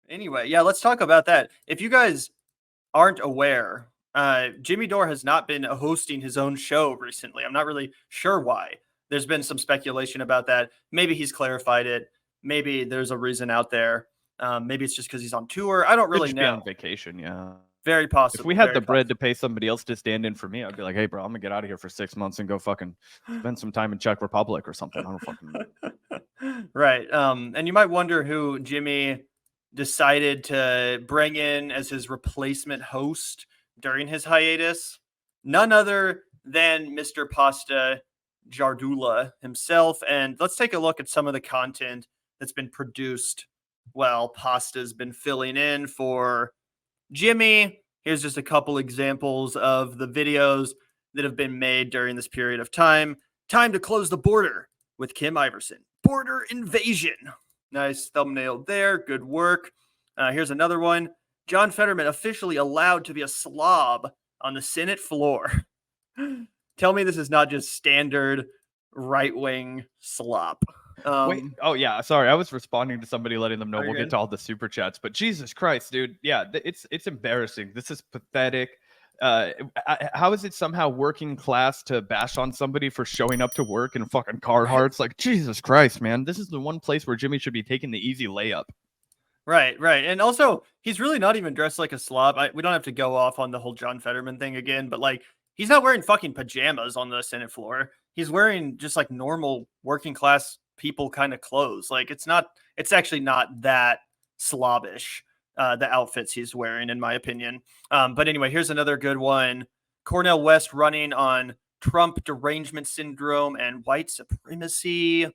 Anyway, yeah, let's talk about that. If you guys aren't aware, Jimmy Dore has not been hosting his own show recently. I'm not really sure why. There's been some speculation about that. Maybe he's clarified it. Maybe there's a reason out there. Maybe it's just because he's on tour. I don't Could really just be know. on vacation, yeah. Very If we possible. had Very the bread to possible. pay somebody else to stand in for me, I'd be like, hey, bro, I'm gonna get out of here for 6 months and go fucking spend some time in Czech Republic or something. I don't fucking know. Right. And you might wonder who Jimmy decided to bring in as his replacement host during his hiatus. None other than Mr. Pasta Jardula himself. And let's take a look at some of the content that's been produced while Pasta's been filling in for Jimmy. Here's just a couple examples of the videos that have been made during this period of time. Time to close the border with Kim Iverson. Border invasion. Nice thumbnail there. Good work. Here's another one. John Fetterman officially allowed to be a slob on the Senate floor. Tell me this is not just standard right wing slop. Wait, oh yeah, sorry. I was responding to somebody letting them know we'll get Good. to all the super chats, but Jesus Christ, dude. Yeah, it's embarrassing. This is pathetic. How is it somehow working class to bash on somebody for showing up to work in fucking Carhartts? Like, Jesus Christ, man. This is the one place where Jimmy should be taking the easy layup. Right, right. And also, he's really not even dressed like a slob. We don't have to go off on the whole John Fetterman thing again, but like, he's not wearing fucking pajamas on the Senate floor. He's wearing just like normal working class people kind of clothes. Like, it's actually not that slobbish, the outfits he's wearing, in my opinion. But anyway, here's another good one. Cornel West running on Trump derangement syndrome and white supremacy.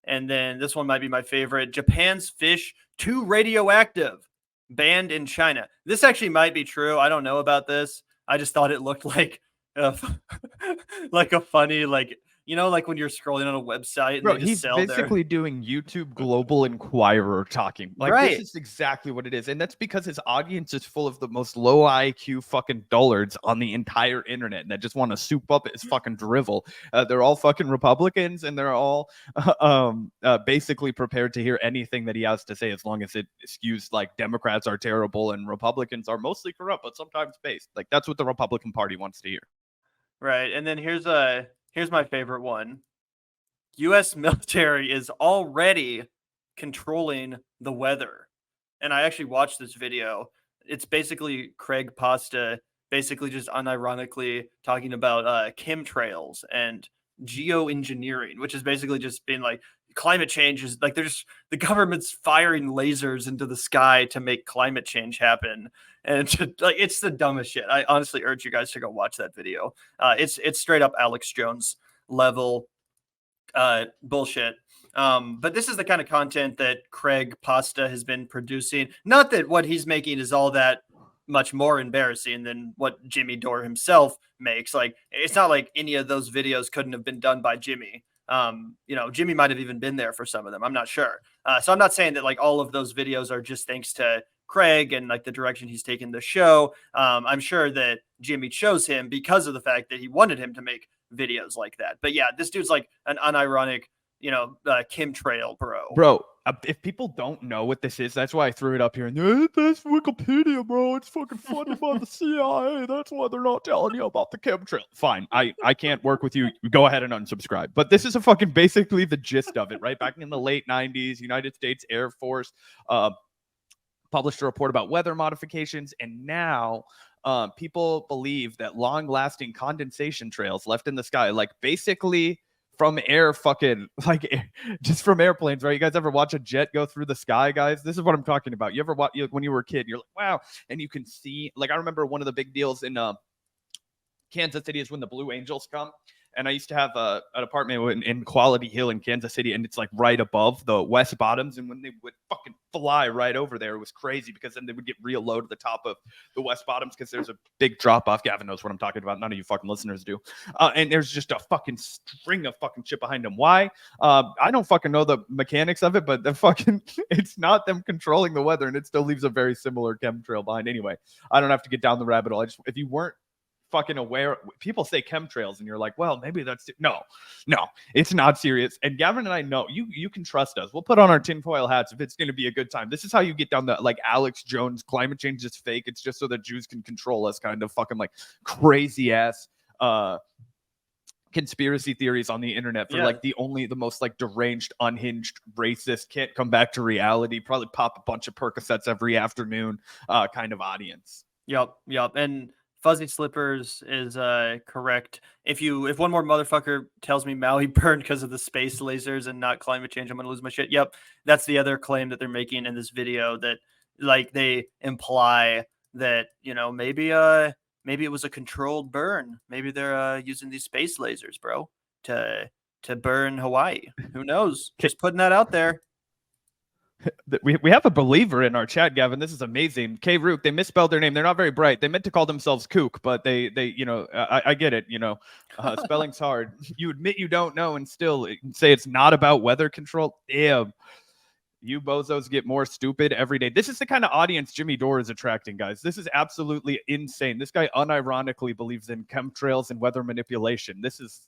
And then this one might be my favorite. Japan's fish too radioactive, banned in China. This actually might be true. I don't know about this. I just thought it looked like like a funny, like, like when you're scrolling on a website and Bro, they just he's sell their basically doing YouTube Global Inquirer talking. Like, this right. is exactly what it is. And that's because his audience is full of the most low IQ fucking dullards on the entire internet that just want to soup up his fucking drivel. They're all fucking Republicans, and they're all basically prepared to hear anything that he has to say as long as it skews like Democrats are terrible and Republicans are mostly corrupt, but sometimes based. Like, that's what the Republican Party wants to hear. Right. And then here's my favorite one. US military is already controlling the weather. And I actually watched this video. It's basically Craig Pasta basically just unironically talking about chemtrails and geoengineering, which is basically just being like climate change is like the government's firing lasers into the sky to make climate change happen. And like it's the dumbest shit. I honestly urge you guys to go watch that video. It's straight up Alex Jones level bullshit. But this is the kind of content that Craig Pasta has been producing. Not that what he's making is all that much more embarrassing than what Jimmy Dore himself makes. Like, it's not like any of those videos couldn't have been done by Jimmy. Jimmy might have even been there for some of them. I'm not sure. So I'm not saying that like all of those videos are just thanks to Craig and like the direction he's taken the show. I'm sure that Jimmy chose him because of the fact that he wanted him to make videos like that. But yeah, this dude's like an unironic, chemtrail bro. Bro, if people don't know what this is, that's why I threw it up here. And that's Wikipedia, bro. It's fucking funded by the CIA. That's why they're not telling you about the chemtrail. Fine, I can't work with you. Go ahead and unsubscribe. But this is a fucking basically the gist of it, right? Back in the late 90s, United States Air Force published a report about weather modifications, and now people believe that long-lasting condensation trails left in the sky, like basically from air fucking like just from airplanes, right? You guys ever watch a jet go through the sky, guys? This is what I'm talking about. You ever watch when you were a kid, you're like, wow, and you can see, like, I remember one of the big deals in Kansas City is when the Blue Angels come. And I used to have an apartment in Quality Hill in Kansas City, and it's like right above the West Bottoms. And when they would fucking fly right over there, it was crazy because then they would get real low to the top of the West Bottoms because there's a big drop off. Gavin knows what I'm talking about. None of you fucking listeners do. And there's just a fucking string of fucking shit behind them. Why? I don't fucking know the mechanics of it, but the fucking it's not them controlling the weather, and it still leaves a very similar chemtrail behind. Anyway, I don't have to get down the rabbit hole. If you weren't fucking aware. People say chemtrails, and you're like, well, maybe that's no, it's not serious. And Gavin and I know you can trust us. We'll put on our tinfoil hats if it's going to be a good time. This is how you get down the like Alex Jones climate change is fake. It's just so that Jews can control us, kind of fucking like crazy ass conspiracy theories on the internet for like the most like deranged, unhinged, racist, can't come back to reality, probably pop a bunch of Percocets every afternoon kind of audience. Yep. And Fuzzy Slippers is correct. If one more motherfucker tells me Maui burned because of the space lasers and not climate change, I'm gonna lose my shit. Yep, that's the other claim that they're making in this video, that like they imply that, you know, maybe it was a controlled burn. Maybe they're using these space lasers, bro, to burn Hawaii. Who knows? Just putting that out there. We have a believer in our chat, Gavin. This is amazing. K Rook, they misspelled their name. They're not very bright. They meant to call themselves Kook, but they you know, I get it. You know, spelling's hard. You admit you don't know and still say it's not about weather control. Damn. You bozos get more stupid every day. This is the kind of audience Jimmy Dore is attracting, guys. This is absolutely insane. This guy unironically believes in chemtrails and weather manipulation. This is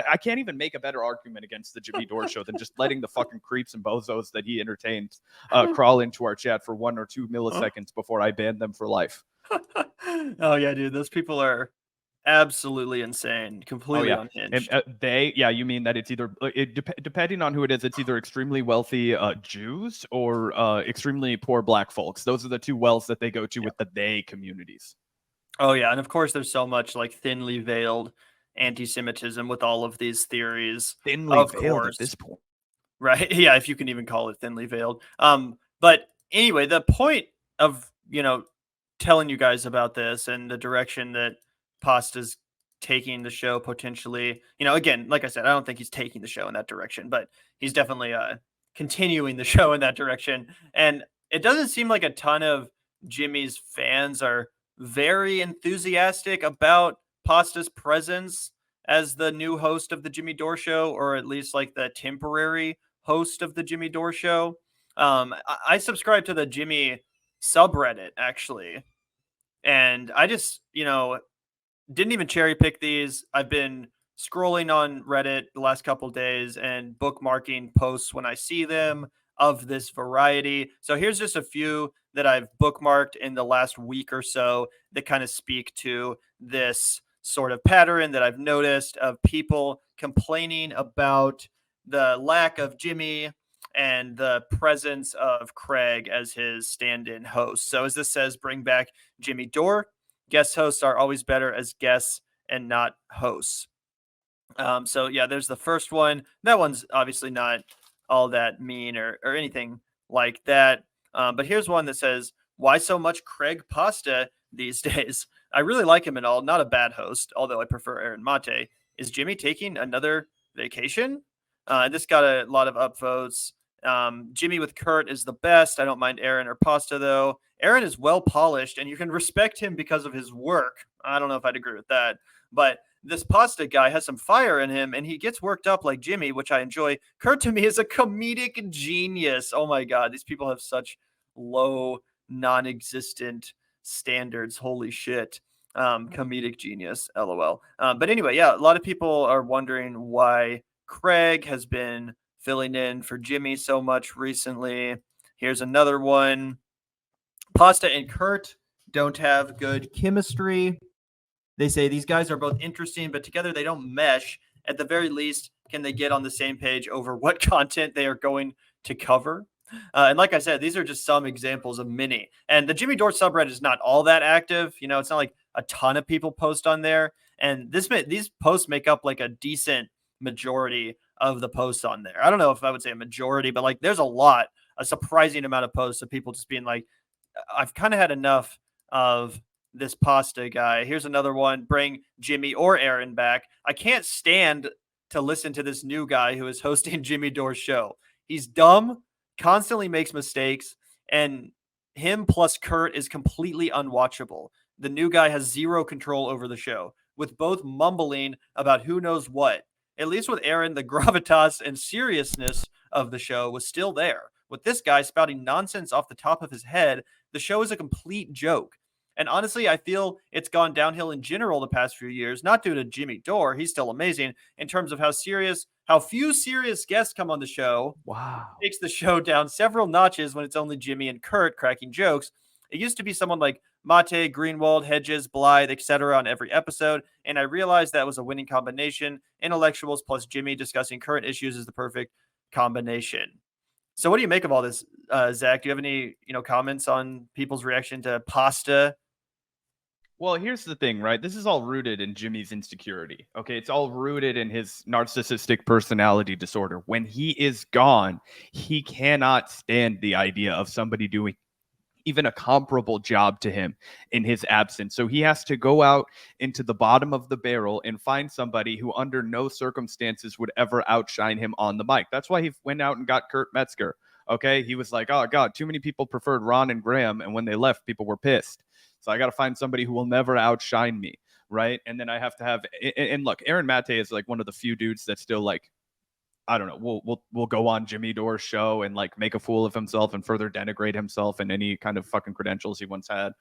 I can't even make a better argument against the Jimmy Dore show than just letting the fucking creeps and bozos that he entertains crawl into our chat for 1 or 2 milliseconds before I ban them for life. Oh yeah, dude. Those people are absolutely insane, completely unhinged. And you mean that it's either depending on who it is, it's either extremely wealthy Jews or extremely poor black folks. Those are the two wells that they go to with the they communities. Oh yeah, and of course there's so much like thinly veiled anti-Semitism with all of these theories. Thinly veiled at this point, right? Yeah, if you can even call it thinly veiled. But anyway, the point of, you know, telling you guys about this and the direction that Pasta's taking the show potentially, you know, again, like I said, I don't think he's taking the show in that direction, but he's definitely continuing the show in that direction. And it doesn't seem like a ton of Jimmy's fans are very enthusiastic about Pasta's presence as the new host of the Jimmy Dore show, or at least like the temporary host of the Jimmy Dore show. I subscribe to the Jimmy subreddit actually, and I just, you know, didn't even cherry pick these. I've been scrolling on Reddit the last couple days and bookmarking posts when I see them of this variety. So here's just a few that I've bookmarked in the last week or so that kind of speak to this sort of pattern that I've noticed of people complaining about the lack of Jimmy and the presence of Craig as his stand-in host. So as this says, bring back Jimmy Dore. Guest hosts are always better as guests and not hosts. So yeah, there's the first one. That one's obviously not all that mean or anything like that. But here's one that says, why so much Craig Pasta these days? I really like him and all. Not a bad host, although I prefer Aaron Mate. Is Jimmy taking another vacation? This got a lot of upvotes. Jimmy with Kurt is the best. I don't mind Aaron or Pasta, though. Aaron is well polished, and you can respect him because of his work. I don't know if I'd agree with that. But this Pasta guy has some fire in him, and he gets worked up like Jimmy, which I enjoy. Kurt, to me, is a comedic genius. Oh, my God. These people have such low, non-existent standards. Holy shit. Comedic genius, LOL. But anyway, yeah, a lot of people are wondering why Craig has been filling in for Jimmy so much recently. Here's another one. Pasta and Kurt don't have good chemistry. They say these guys are both interesting, but together they don't mesh. At the very least, can they get on the same page over what content they are going to cover? And like I said, these are just some examples of many. And the Jimmy Dore subreddit is not all that active. You know, it's not like a ton of people post on there. And these posts make up like a decent majority of the posts on there. I don't know if I would say a majority, but like there's a surprising amount of posts of people just being like, I've kind of had enough of this Pasta guy. Here's another one. Bring Jimmy or Aaron back. I can't stand to listen to this new guy who is hosting Jimmy Dore's show. He's dumb, constantly makes mistakes, and him plus Kurt is completely unwatchable. The new guy has zero control over the show, with both mumbling about who knows what. At least with Aaron, the gravitas and seriousness of the show was still there. With this guy spouting nonsense off the top of his head, the show is a complete joke. And honestly, I feel it's gone downhill in general the past few years, not due to Jimmy Dore. He's still amazing in terms of how few serious guests come on the show. Wow. Takes the show down several notches when it's only Jimmy and Kurt cracking jokes. It used to be someone like Mate, Greenwald, Hedges, Blythe, etc. on every episode, and I realized that was a winning combination. Intellectuals plus Jimmy discussing current issues is the perfect combination. So what do you make of all this, Zach? Do you have any, comments on people's reaction to pasta? Well, here's the thing, right? This is all rooted in Jimmy's insecurity. Okay. It's all rooted in his narcissistic personality disorder. When he is gone, he cannot stand the idea of somebody doing even a comparable job to him in his absence. So he has to go out into the bottom of the barrel and find somebody who under no circumstances would ever outshine him on the mic. That's why he went out and got Kurt Metzger. Okay. He was like, oh God, too many people preferred Ron and Graham. And when they left, people were pissed. So I got to find somebody who will never outshine me. Right. And then I have to have, and look, Aaron Mate is like one of the few dudes that's still like, I don't know, we'll go on Jimmy Dore's show and like make a fool of himself and further denigrate himself and any kind of fucking credentials he once had.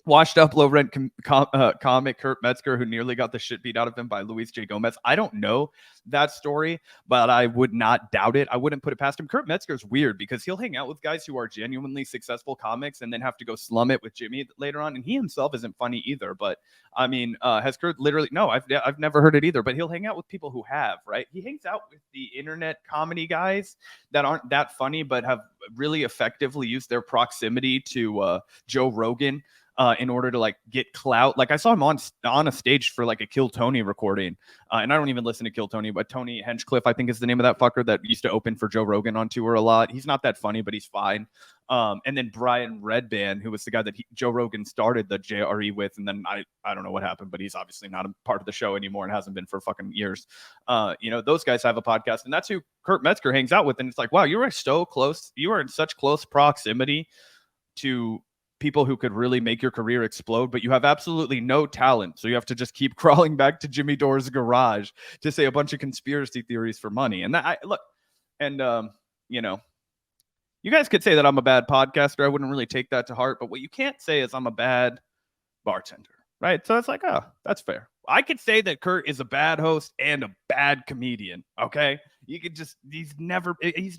Washed up low rent comic Kurt Metzger, who nearly got the shit beat out of him by Luis J. Gomez. I don't know that story, but I would not doubt it. I wouldn't put it past him. Kurt Metzger's weird because he'll hang out with guys who are genuinely successful comics and then have to go slum it with Jimmy later on. And he himself isn't funny either. But I mean, has Kurt literally? No, I've never heard it either. But he'll hang out with people who have, right? He hangs out with the internet comedy guys that aren't that funny, but have really effectively used their proximity to Joe Rogan. In order to like get clout. Like I saw him on a stage for like a Kill Tony recording. And I don't even listen to Kill Tony, but Tony Hinchcliffe, I think is the name of that fucker that used to open for Joe Rogan on tour a lot. He's not that funny, but he's fine. And then Brian Redband, who was the guy that Joe Rogan started the JRE with. And then I don't know what happened, but he's obviously not a part of the show anymore and hasn't been for fucking years. Those guys have a podcast and that's who Kurt Metzger hangs out with. And it's like, wow, you are so close. You are in such close proximity to people who could really make your career explode, but you have absolutely no talent. So you have to just keep crawling back to Jimmy Dore's garage to say a bunch of conspiracy theories for money. And you guys could say that I'm a bad podcaster. I wouldn't really take that to heart, but what you can't say is I'm a bad bartender, right? So it's like, oh, that's fair. I could say that Kurt is a bad host and a bad comedian. Okay. You could he's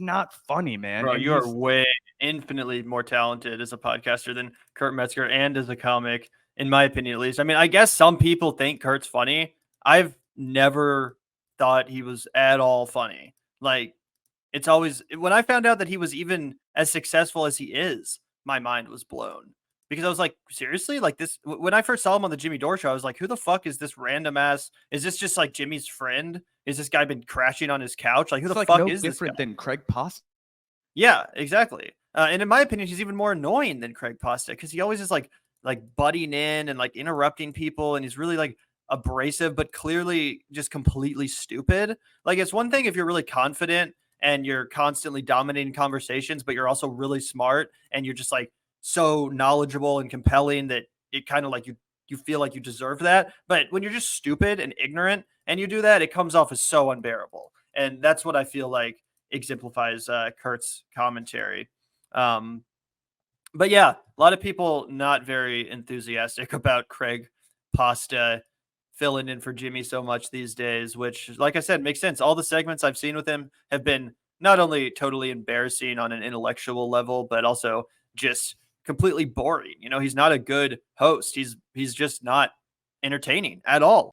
not funny, man. Bro, you are way infinitely more talented as a podcaster than Kurt Metzger and as a comic, in my opinion, at least. I mean, I guess some people think Kurt's funny. I've never thought he was at all funny. Like, it's always, when I found out that he was even as successful as he is, my mind was blown. Because I was like, seriously? Like this, when I first saw him on the Jimmy Dore show, I was like, who the fuck is this random ass? Is this just like Jimmy's friend? Is this guy been crashing on his couch? Like, who the fuck is this guy? Different than Craig Pasta. Yeah, exactly. And in my opinion, he's even more annoying than Craig Pasta because he always is like butting in and like interrupting people. And he's really like abrasive, but clearly just completely stupid. Like, it's one thing if you're really confident and you're constantly dominating conversations, but you're also really smart and you're just like, so knowledgeable and compelling that it kind of like you feel like you deserve that. But when you're just stupid and ignorant and you do that, it comes off as so unbearable. And that's what I feel like exemplifies Kurt's commentary. But yeah, a lot of people not very enthusiastic about Craig Pasta filling in for Jimmy so much these days, which, like I said, makes sense. All the segments I've seen with him have been not only totally embarrassing on an intellectual level, but also just completely boring. He's not a good host. He's just not entertaining at all.